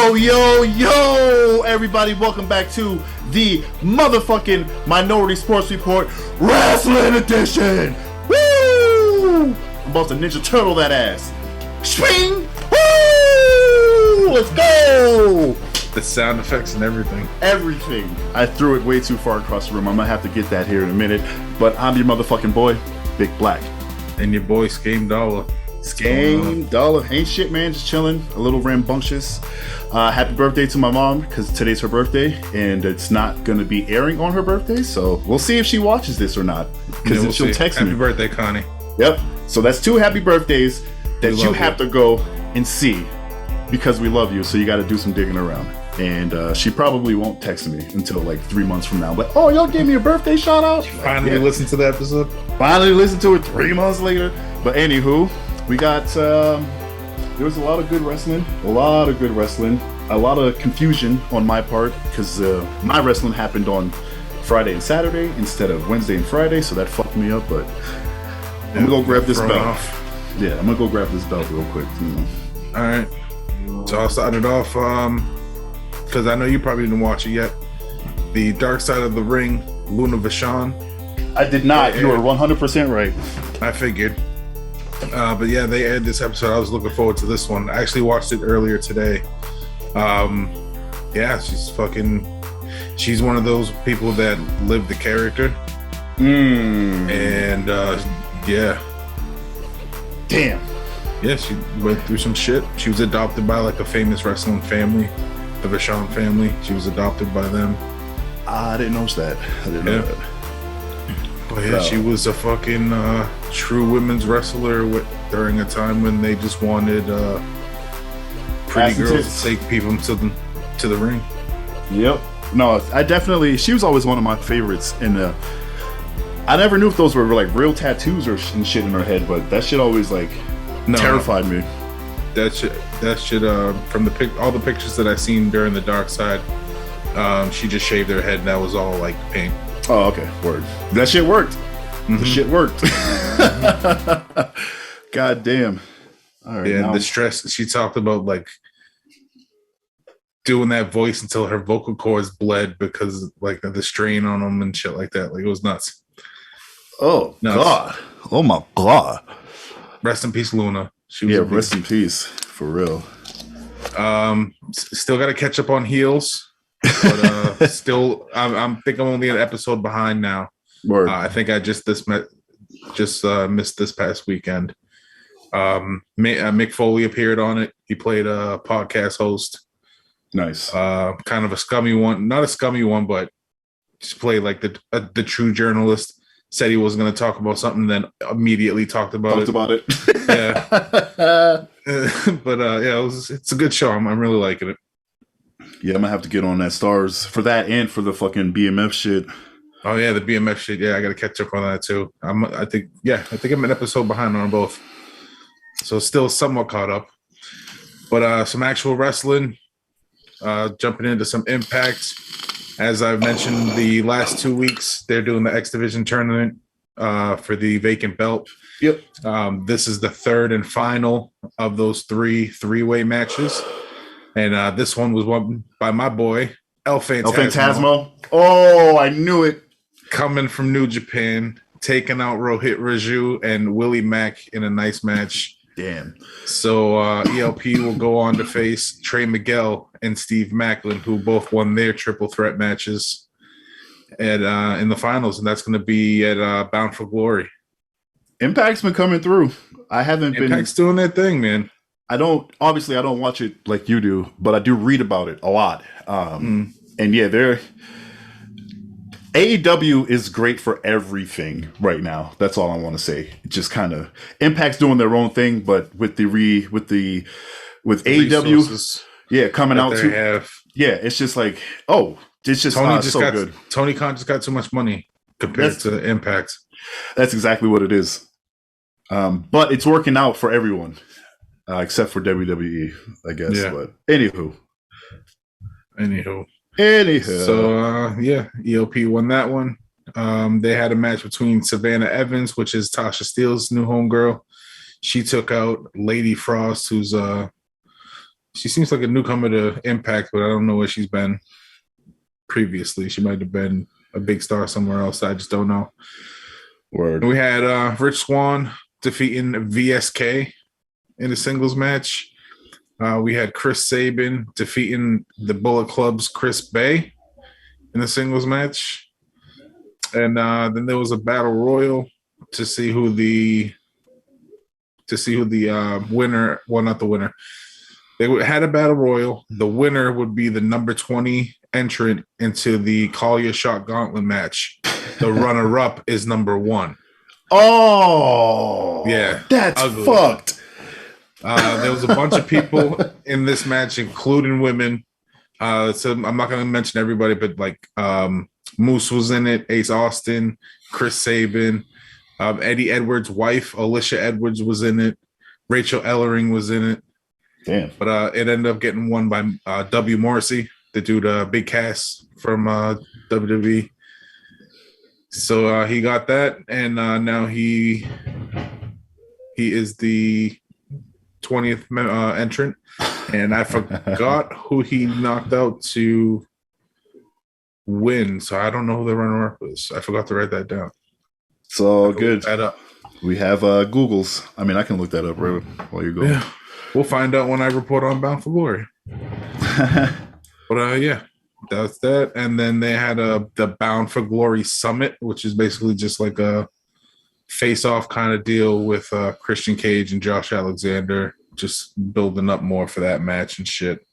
Yo, everybody, welcome back to the motherfucking Minority Sports Report Rasslin Edition. Woo! I'm about to Ninja Turtle that ass. Swing! Woo! Let's go! The sound effects and everything. Everything. I threw it way too far across the room. I'm gonna have to get that here in a minute. But I'm your motherfucking boy, Big Black. And your boy, Skame Dollar. Skame Dollar. Ain't shit, man. Just chilling. A little rambunctious. Happy birthday to my mom, because today's her birthday, and it's not going to be airing on her birthday, so we'll see if she watches this or not, because she'll text me. Happy birthday, Connie. Yep. So that's 2 happy birthdays that you have to go and see, because we love you, so you got to do some digging around. And she probably won't text me until like 3 months from now. But, oh, y'all gave me a birthday shout out? Finally listened to the episode? Finally listened to it 3 months later. But anywho, we got, there was a lot of good wrestling, a lot of confusion on my part, because my wrestling happened on Friday and Saturday instead of Wednesday and Friday, so that fucked me up, but I'm gonna go grab this belt. Yeah, I'm gonna go grab this belt real quick. Alright, so I'll start it off, because I know you probably didn't watch it yet. The Dark Side of the Ring, Luna Vashon. I did not, you were 100% right. I figured. But yeah, they aired this episode. I was looking forward to this one. I actually watched it earlier today. Yeah, she's one of those people that live the character. And yeah. Damn. Yeah, she went through some shit. She was adopted by like a famous wrestling family, the Vashon family. She was adopted by them. I didn't know that. I didn't know that. But yeah, she was a fucking true women's wrestler during a time when they just wanted pretty girls to take people to the ring. Yep. No, she was always one of my favorites. And I never knew if those were like real tattoos or shit in her head, but that shit always terrified me. That shit from all the pictures that I seen during the Dark Side, she just shaved her head and that was all like paint. Oh, okay. Word. That shit worked. Mm-hmm. The shit worked. God damn. All right. Yeah, and the stress. She talked about like doing that voice until her vocal cords bled because like the strain on them and shit like that. Like it was nuts. Oh, nuts. God. Oh, my God. Rest in peace, Luna. Rest in peace. For real. Still got to catch up on heels. But still, I think I'm only an episode behind now. I think I just missed this past weekend. Mick Foley appeared on it. He played a podcast host. Nice. Kind of a scummy one, not a scummy one, but just played like the true journalist. Said he wasn't going to talk about something, then immediately talked about it. Yeah. But yeah, it's a good show. I'm really liking it. Yeah, I'm gonna have to get on that Stars for that and for the fucking BMF shit. Oh yeah, the BMF shit. Yeah, I gotta catch up on that too. I think I'm an episode behind on both, so still somewhat caught up. But some actual wrestling. Jumping into some Impact. As I've mentioned, the last 2 weeks they're doing the X Division tournament for the vacant belt. Yep. This is the third and final of those three-way matches. And this one was won by my boy, El Phantasmo. Oh, I knew it. Coming from New Japan, taking out Rohit Raju and Willie Mack in a nice match. Damn. So ELP will go on to face Trey Miguel and Steve Macklin, who both won their triple threat matches in the finals. And that's going to be at Bound for Glory. Impact's been coming through. Impact's doing their thing, man. I don't watch it like you do, but I do read about it a lot. And yeah, AEW is great for everything right now. That's all I want to say. Just kind of Impact's doing their own thing, but with AEW, yeah, coming out too. Yeah, it's just like, oh, it's just so good. Tony Khan just got too much money compared to Impact. That's exactly what it is. But it's working out for everyone. Except for WWE, I guess. Yeah. But anywho. So yeah, ELP won that one. They had a match between Savannah Evans, which is Tasha Steele's new homegirl. She took out Lady Frost, who's She seems like a newcomer to Impact, but I don't know where she's been previously. She might have been a big star somewhere else. I just don't know. Word. And we had Rich Swann defeating VSK in a singles match. We had Chris Sabin defeating the Bullet Club's Chris Bay in a singles match. And then there was a battle royal to see who the winner. Well, not the winner. They had a battle royal. The winner would be the number 20 entrant into the Call Your Shot Gauntlet match. The runner-up is number 1. Oh, yeah, that's ugly. Fucked. There was a bunch of people in this match, including women. So I'm not going to mention everybody, but like Moose was in it, Ace Austin, Chris Sabin, Eddie Edwards' wife, Alicia Edwards, was in it. Rachel Ellering was in it. Damn. But it ended up getting won by W. Morrissey, the dude, Big Cass from WWE. So he got that, and now he is the 20th entrant. And I forgot who he knocked out to win, so I don't know who the runner-up is. I forgot to write that down. It's all good. Look that up. We have Googles. I mean, I can look that up right while you're going. Yeah. We'll find out when I report on Bound for Glory. But yeah, that's that. And then they had the Bound for Glory Summit, which is basically just like a face-off kind of deal with Christian Cage and Josh Alexander, just building up more for that match and shit.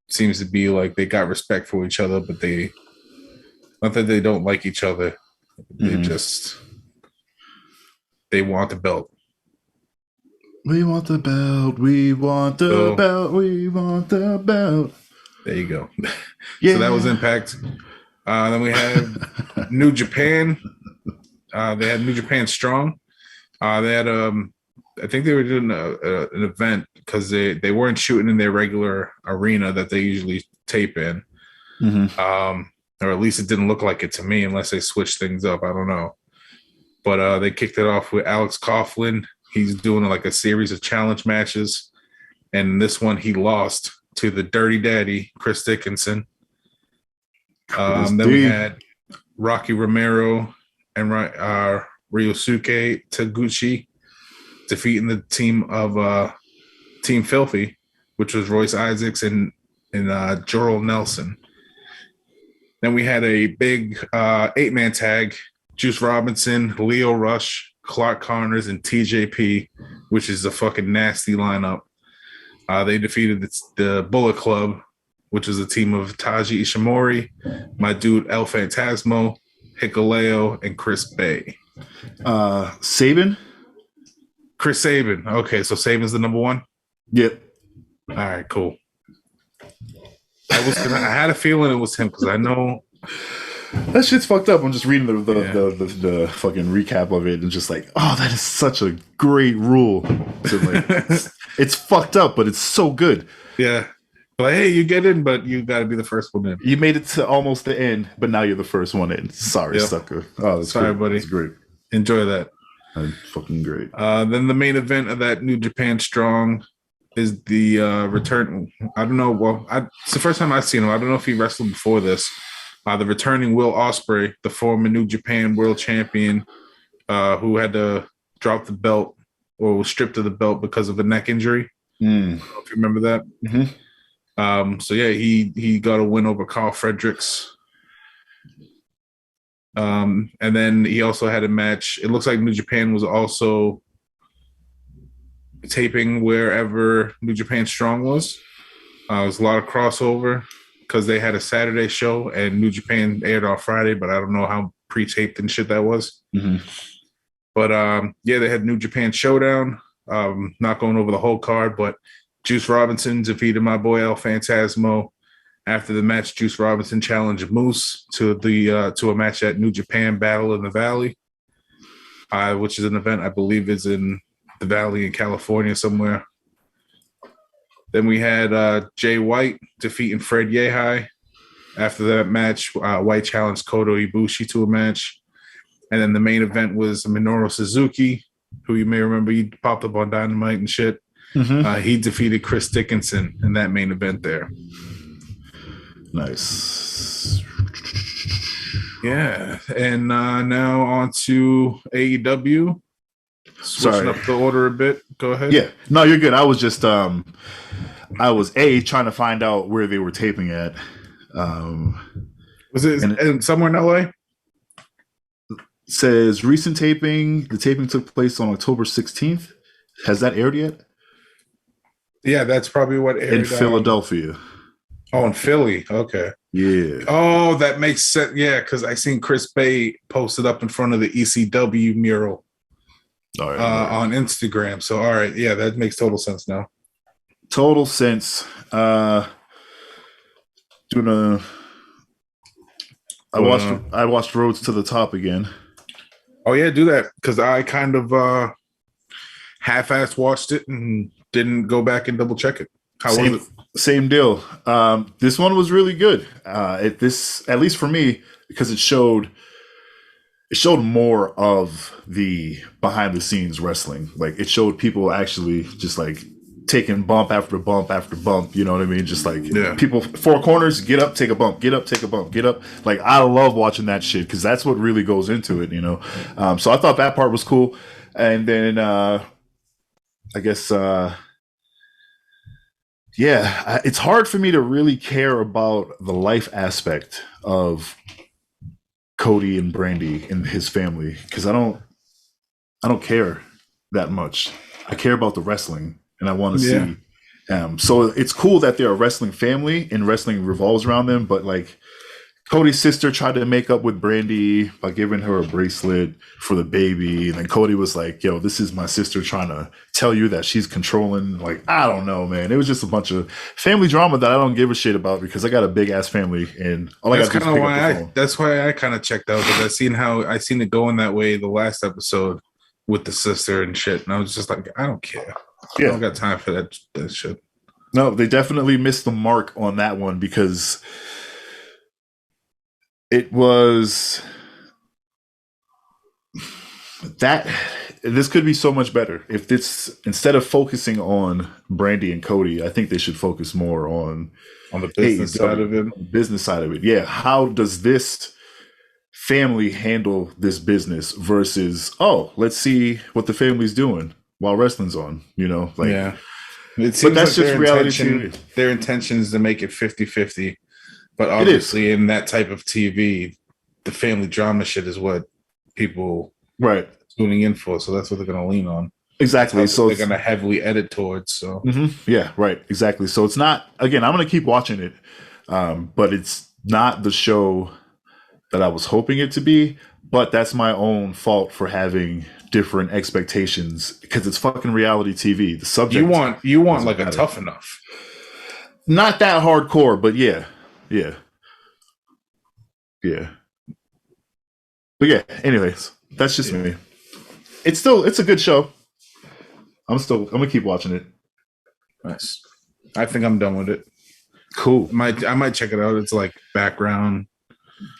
Seems to be like they got respect for each other, but not that they don't like each other. They want the belt. We want the belt. We want the belt. We want the belt. There you go. Yeah. So that was Impact. Then we had New Japan. They had New Japan Strong. They had I think they were doing an event because they weren't shooting in their regular arena that they usually tape in. Mm-hmm. Or at least it didn't look like it to me, unless they switched things up. I don't know. But they kicked it off with Alex Coughlin. He's doing like a series of challenge matches. And this one he lost to the Dirty Daddy, Chris Dickinson. Then we had Rocky Romero and Ryosuke Taguchi defeating the team of Team Filthy, which was Royce Isaacs and Jorel Nelson. Then we had a big 8-man tag, Juice Robinson, Leo Rush, Clark Connors, and TJP, which is a fucking nasty lineup. They defeated the Bullet Club, which is a team of Taji Ishimori, my dude El Phantasmo, Hikuleo, and Chris Bay. Sabin? Chris Sabin. Okay, so Sabin's the number 1? Yep. All right, cool. I had a feeling it was him because I know that shit's fucked up. I'm just reading the fucking recap of it and just like, oh, that is such a great rule. So like, it's fucked up, but it's so good. Yeah. But hey, you get in, but you got to be the first one in. You made it to almost the end, but now you're the first one in. Sorry, sucker. Oh, that's sorry, great. buddy. It's great. Enjoy that. That's fucking great. Then the main event of that New Japan Strong is the return. I don't know. Well, it's the first time I've seen him. I don't know if he wrestled before this. The returning Will Ospreay, the former New Japan World Champion, who had to drop the belt or was stripped of the belt because of a neck injury. I don't know if you remember that. Mm-hmm. So yeah, he got a win over Carl Fredericks. And then he also had a match. It looks like New Japan was also taping wherever New Japan Strong was. There was a lot of crossover because they had a Saturday show and New Japan aired on Friday, but I don't know how pre-taped and shit that was. Mm-hmm. But yeah, they had New Japan Showdown. Not going over the whole card, but Juice Robinson defeated my boy El Phantasmo. After the match, Juice Robinson challenged Moose to a match at New Japan Battle in the Valley, which is an event I believe is in the Valley in California somewhere. Then we had Jay White defeating Fred Yehai. After that match, White challenged Kota Ibushi to a match. And then the main event was Minoru Suzuki, who you may remember, he popped up on Dynamite and shit. He defeated Chris Dickinson in that main event there. Nice. Yeah, and now on to AEW. Switching up the order a bit. Go ahead. Yeah, no, you're good. I was just trying to find out where they were taping at. Was it somewhere in LA? Says recent taping. The taping took place on October 16th. Has that aired yet? Yeah, that's probably what aired in Philadelphia. Oh, in Philly. Okay. Yeah. Oh, that makes sense. Yeah, because I seen Chris Bay posted up in front of the ECW mural on Instagram. So, all right. Yeah, that makes total sense now. Total sense. I watched Roads to the Top again. Oh, yeah, do that. Because I kind of half-assed watched it and didn't go back and double-check it. How was it? Same deal. This one was really good. At least for me, because it showed more of the behind the scenes wrestling. Like it showed people actually just like taking bump after bump after bump. You know what I mean? Just like people, four corners, get up, take a bump, get up, take a bump, get up. Like I love watching that shit because that's what really goes into it. You know. So I thought that part was cool. And then I guess. It's hard for me to really care about the life aspect of Cody and Brandy and his family because I don't care that much. I care about the wrestling and I want to see. So it's cool that they're a wrestling family and wrestling revolves around them, but like Cody's sister tried to make up with Brandy by giving her a bracelet for the baby. And then Cody was like, yo, this is my sister trying to tell you that she's controlling. Like, I don't know, man. It was just a bunch of family drama that I don't give a shit about because I got a big ass family. And all I got to do is pick up the phone. That's why I kind of checked out because I seen it going that way the last episode with the sister and shit. And I was just like, I don't care. I don't got time for that shit. No, they definitely missed the mark on that one because it was that this could be so much better if this instead of focusing on Brandy and Cody. I think they should focus more on the business side of it. Business side of it, yeah. How does this family handle this business versus let's see what the family's doing while wrestling's on? You know, like It seems that's like just reality. Their intention is to make it 50-50. But obviously, in that type of TV, the family drama shit is what people tuning in for. So that's what they're going to lean on. Exactly. So they're going to heavily edit towards. So yeah, right. Exactly. So it's not. Again, I'm going to keep watching it, but it's not the show that I was hoping it to be. But that's my own fault for having different expectations because it's fucking reality TV. The subject you want like a Tough Enough, not that hardcore, but yeah. But yeah, anyways, that's just me. It's a good show. I'm gonna keep watching it. Nice. I think I'm done with it. Cool. I might check it out. It's like background.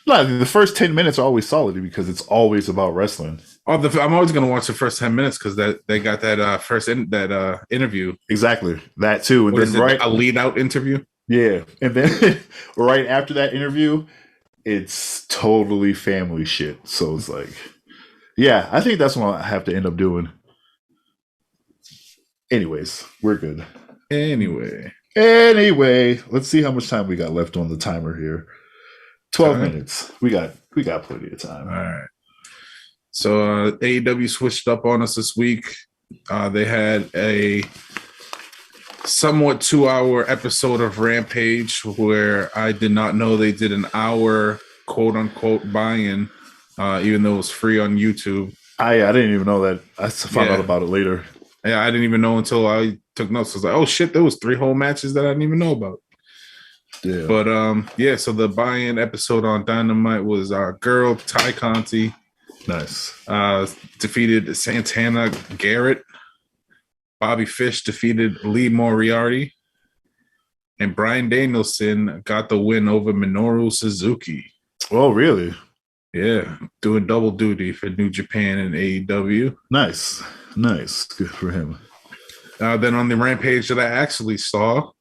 No, the first 10 minutes are always solid because it's always about wrestling. I'm always gonna watch the first 10 minutes because they got that interview. Exactly, that too, and then a lead out interview. Yeah, and then right after that interview, it's totally family shit. So it's like, yeah, I think that's what I have to end up doing. Anyways, we're good. Anyway, let's see how much time we got left on the timer here. 12 minutes. We got plenty of time. All right. So AEW switched up on us this week. They had a somewhat 2-hour episode of Rampage where I did not know they did an hour quote unquote buy-in, even though it was free on YouTube. I didn't even know that. I found out about it later. Yeah, I didn't even know until I took notes. I was like, oh shit, there was 3 whole matches that I didn't even know about. Yeah. But so the buy-in episode on Dynamite was girl Ty Conti. Nice. Defeated Santana Garrett. Bobby Fish defeated Lee Moriarty. And Bryan Danielson got the win over Minoru Suzuki. Oh, really? Yeah. Doing double duty for New Japan and AEW. Nice. Good for him. Then on the Rampage that I actually saw,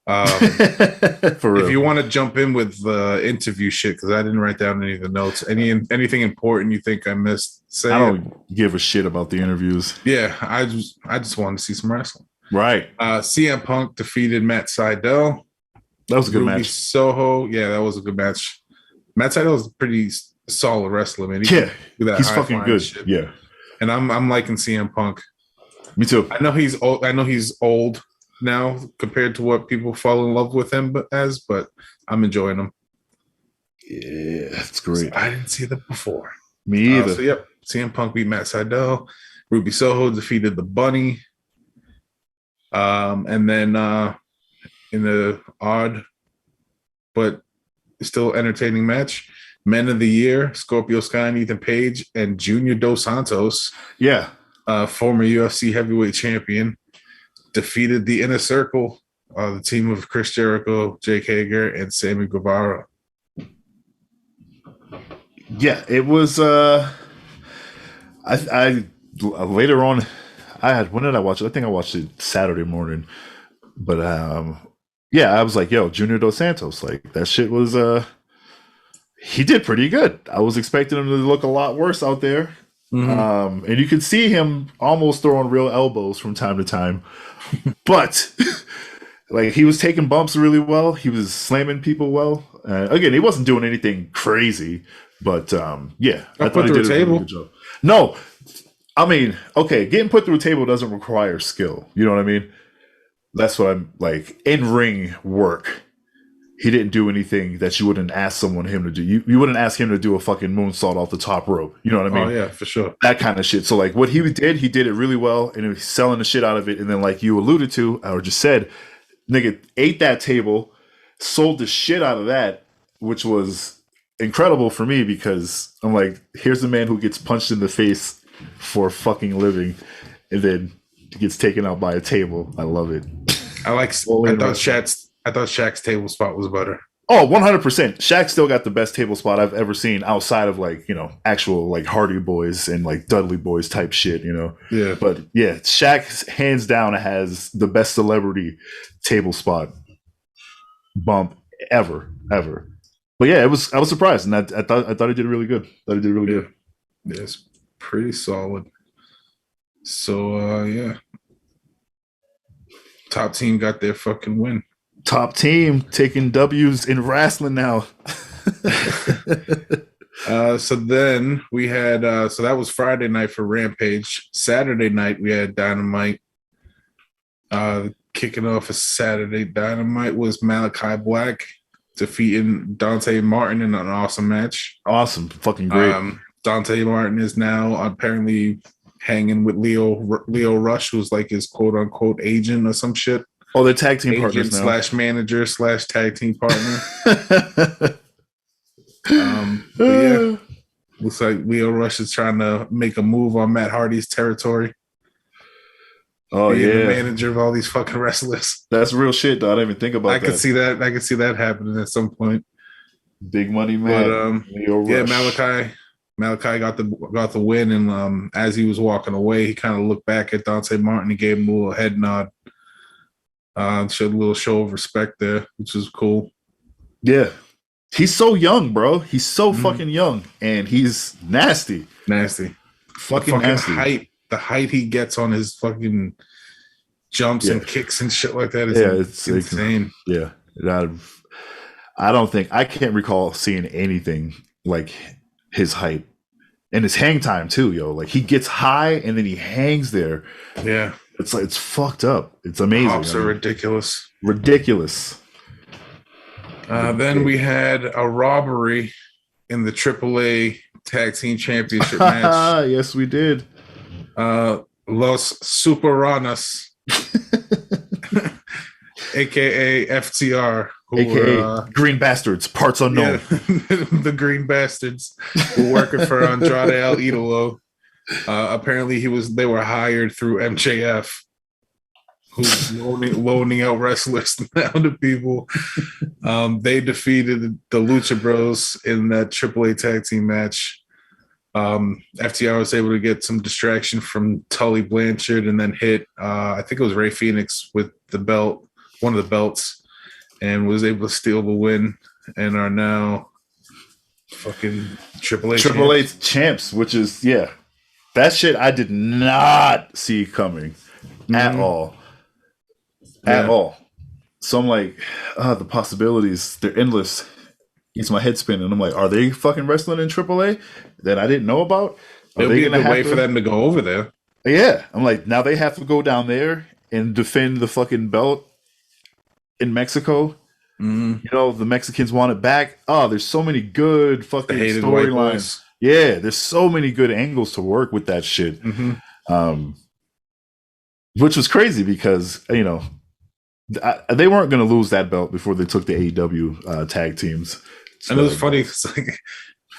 For real. if you want to jump in with the interview shit, because I didn't write down any of the notes. Anything important you think I missed? Say I don't give a shit about the interviews. Yeah, I just wanted to see some wrestling. Right. CM Punk defeated Matt Sydal. That was a good Ruby match. Soho, yeah, that was a good match. Matt Sydal is a pretty solid wrestler, man. He's fucking good. Shit. Yeah, and I'm liking CM Punk. Me too. I know he's old now compared to what people fall in love with him but I'm enjoying him. Yeah, that's great. So I didn't see that before. Me either. So yep, CM Punk beat Matt Sydal. Ruby Soho defeated the Bunny. And then in the odd but still entertaining match, Men of the Year, Scorpio Sky and Ethan Page, and Junior Dos Santos, former UFC heavyweight champion, defeated the Inner Circle, the team of Chris Jericho, Jake Hager, and Sammy Guevara. Yeah, it was. I later on, when did I watch it? I think I watched it Saturday morning. But yeah, I was like, yo, Junior Dos Santos, like that shit was. He did pretty good. I was expecting him to look a lot worse out there. Mm-hmm. And you could see him almost throwing real elbows from time to time. But like he was taking bumps really well. He was slamming people well. Again, he wasn't doing anything crazy. But yeah, I thought he did a really good job. No, I mean, okay, getting put through a table doesn't require skill. You know what I mean? That's what I'm like. In ring work, he didn't do anything that you wouldn't ask him to do. You wouldn't ask him to do a fucking moonsault off the top rope. You know what I mean? Oh yeah, for sure. That kind of shit. So like what he did it really well, and he was selling the shit out of it. And then like you alluded to, or just said, nigga ate that table, sold the shit out of that, which was incredible for me because I'm like, here's a man who gets punched in the face for a fucking living, and then gets taken out by a table. I love it. I thought Shaq's table spot was better. Oh, 100%. Shaq still got the best table spot I've ever seen outside of like, you know, actual like Hardy Boys and like Dudley Boys type shit, you know? Yeah. But yeah, Shaq hands down has the best celebrity table spot bump ever. But yeah, I was surprised, and I thought he did really good. Good. Yeah, it's pretty solid. So yeah. Top team got their fucking win. Top team taking W's in wrestling now. So then we had so that was Friday night for Rampage. Saturday night we had Dynamite. Kicking off a Saturday Dynamite was Malachi Black defeating Dante Martin in an awesome match. Awesome, fucking great. Dante Martin is now apparently hanging with Leo Rush, who's like his quote unquote agent or some shit. Oh, they're tag team partners now. / manager / tag team partner. But yeah, looks like Leo Rush is trying to make a move on Matt Hardy's territory. Oh yeah, the manager of all these fucking wrestlers. That's real shit, though. I didn't even think about that. I could see that happening at some point. Big money man. But, yeah, Malachi got the win, and as he was walking away, he kind of looked back at Dante Martin and gave him a little head nod. Showed a little show of respect there, which is cool. Yeah. He's so young, bro. He's so fucking young, and he's nasty. Fucking nasty. The height he gets on his fucking jumps and kicks and shit like that is it's insane. Yeah. I can't recall seeing anything like his height. And his hang time too, yo. Like he gets high and then he hangs there. Yeah. It's like it's fucked up. It's amazing. Hops are ridiculous. Then we had a robbery in the AAA Tag Team Championship match. Yes, we did. Los Superanos, aka FTR, aka Green Bastards, parts unknown. Yeah, the Green Bastards were working for Andrade El Idolo. Apparently, they were hired through MJF, who's loaning out wrestlers now to people. They defeated the Lucha Bros in that AAA tag team match. FTR was able to get some distraction from Tully Blanchard and then hit, I think it was Ray Phoenix with the belt, one of the belts, and was able to steal the win and are now fucking Triple H champs, which is, that shit I did not see coming at all. At all. So I'm like, the possibilities, they're endless. Gets my head spinning. I'm like, are they fucking wrestling in AAA that I didn't know about? It'll be a good way for them to go over there. Yeah. I'm like, now they have to go down there and defend the fucking belt in Mexico. You know, the Mexicans want it back. Oh, there's so many good fucking storylines. Yeah, there's so many good angles to work with that shit. Which was crazy because, you know, they weren't going to lose that belt before they took the AEW tag teams. So, and it was funny because like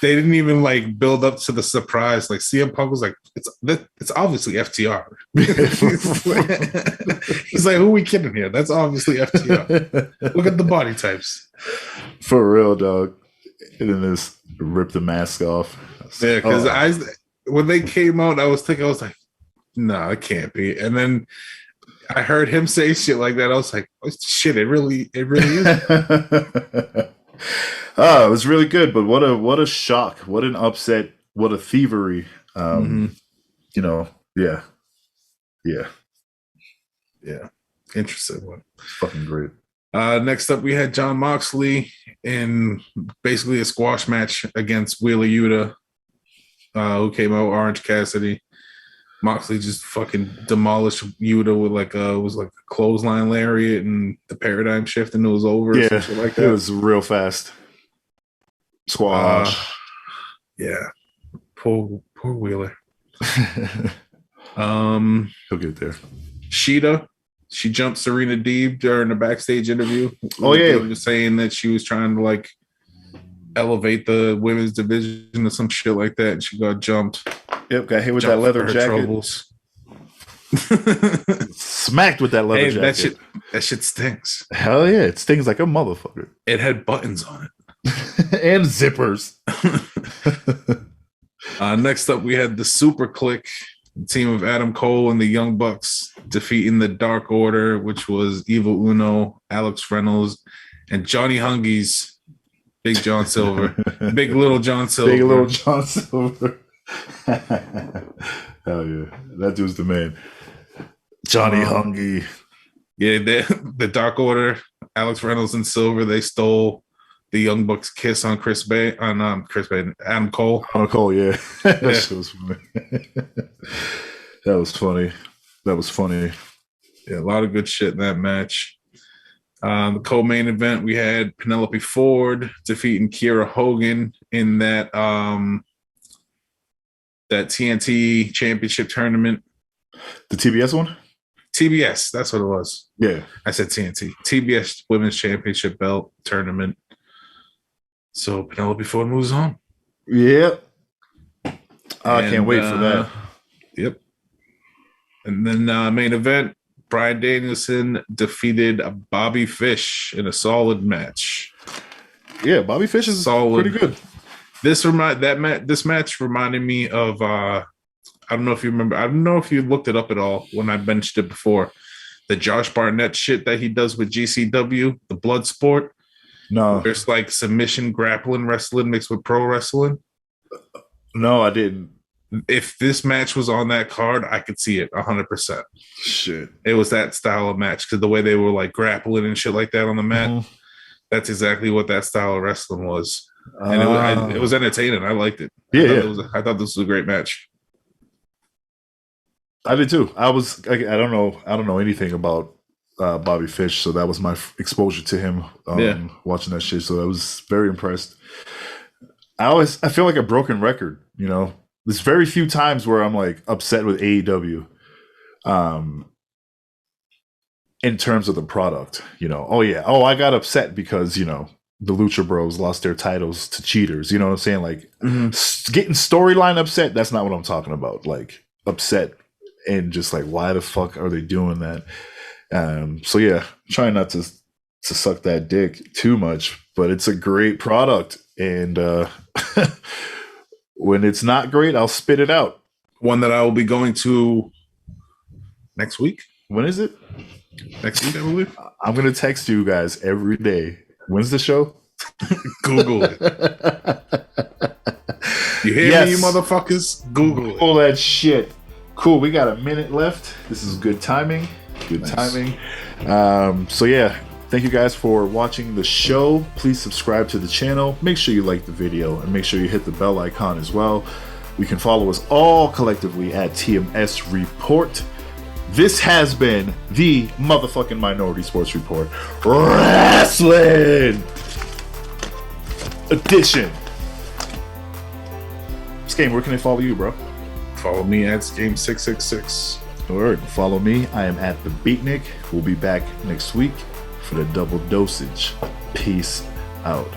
they didn't even like build up to the surprise. Like CM Punk was like, it's obviously FTR. He's like, who are we kidding here? That's obviously FTR. Look at the body types. For real, dog. And then just rip the mask off. Yeah, because when they came out, I was like, no, it can't be. And then I heard him say shit like that. I was like, oh, shit, it really is. It was really good, but what a shock, what an upset, what a thievery. You know, yeah. Interesting one. Fucking great. Next up, we had Jon Moxley in basically a squash match against Wheeler Yuta, who came out Orange Cassidy. Moxley just fucking demolished Yuta with it was like a clothesline lariat and the paradigm shift, and it was over. Yeah, like that. It was real fast. Squash. Yeah, poor Wheeler. He'll get there. Sheeta, she jumped Serena Deeb during the backstage interview. Oh yeah, was saying that she was trying to like elevate the women's division or some shit like that, and she got jumped. Yep, got hit with that leather jacket. Smacked with that leather jacket. That shit stings. Hell yeah, it stings like a motherfucker. It had buttons on it. And zippers. Next up, we had the Super Click, the team of Adam Cole and the Young Bucks defeating the Dark Order, which was Evil Uno, Alex Reynolds, and Johnny Hungies, Big John Silver. Big Little John Silver. Big Little John Silver. Hell yeah. That dude's the man. Johnny Hungy. Yeah, the Dark Order, Alex Reynolds and Silver, they stole the Young Bucks kiss on Adam Cole. Adam Cole, yeah. That shit was funny. That was funny. Yeah, a lot of good shit in that match. The co-main event, we had Penelope Ford defeating Kiera Hogan in that TNT Championship tournament. The TBS one? TBS, that's what it was. Yeah. I said TNT. TBS Women's Championship Belt Tournament. So Penelope Ford moves on. Yep. I can't wait for that. Yep. And then main event, Bryan Danielson defeated Bobby Fish in a solid match. Yeah, Bobby Fish is solid. Pretty good. This match reminded me of I don't know if you remember. I don't know if you looked it up at all when I mentioned it before. The Josh Barnett shit that he does with GCW, the blood sport. No. There's like submission grappling wrestling mixed with pro wrestling. No, I didn't. If this match was on that card, I could see it 100%. Shit. It was that style of match because the way they were like grappling and shit like that on the mat, that's exactly what that style of wrestling was. And it was entertaining. I liked it. I thought this was a great match. I did too. I don't know anything about Bobby Fish, so that was my exposure to him watching that shit. So I was very impressed. I feel like a broken record, you know. There's very few times where I'm like upset with AEW in terms of the product, you know. I got upset because, you know, the Lucha Bros lost their titles to cheaters, you know what I'm saying? Like getting storyline upset, that's not what I'm talking about. Like upset and just like, why the fuck are they doing that? So yeah, trying not to suck that dick too much, but it's a great product. And When it's not great, I'll spit it out. One that I will be going to next week. When is it? Next week, I believe. I'm going to text you guys every day. When's the show? Google it. You hear me, you motherfuckers? Google it. All that shit. Cool. We got a minute left. This is good timing. Good timing. So yeah, thank you guys for watching the show. Please subscribe to the channel. Make sure you like the video and make sure you hit the bell icon as well. You can follow us all collectively at TMS Report. This has been the motherfucking Minority Sports Report Rasslin Edition. Skame, where can they follow you, bro? Follow me at Game666. Word. Follow me. I am at the Beatnik. We'll be back next week for the double dosage. Peace out.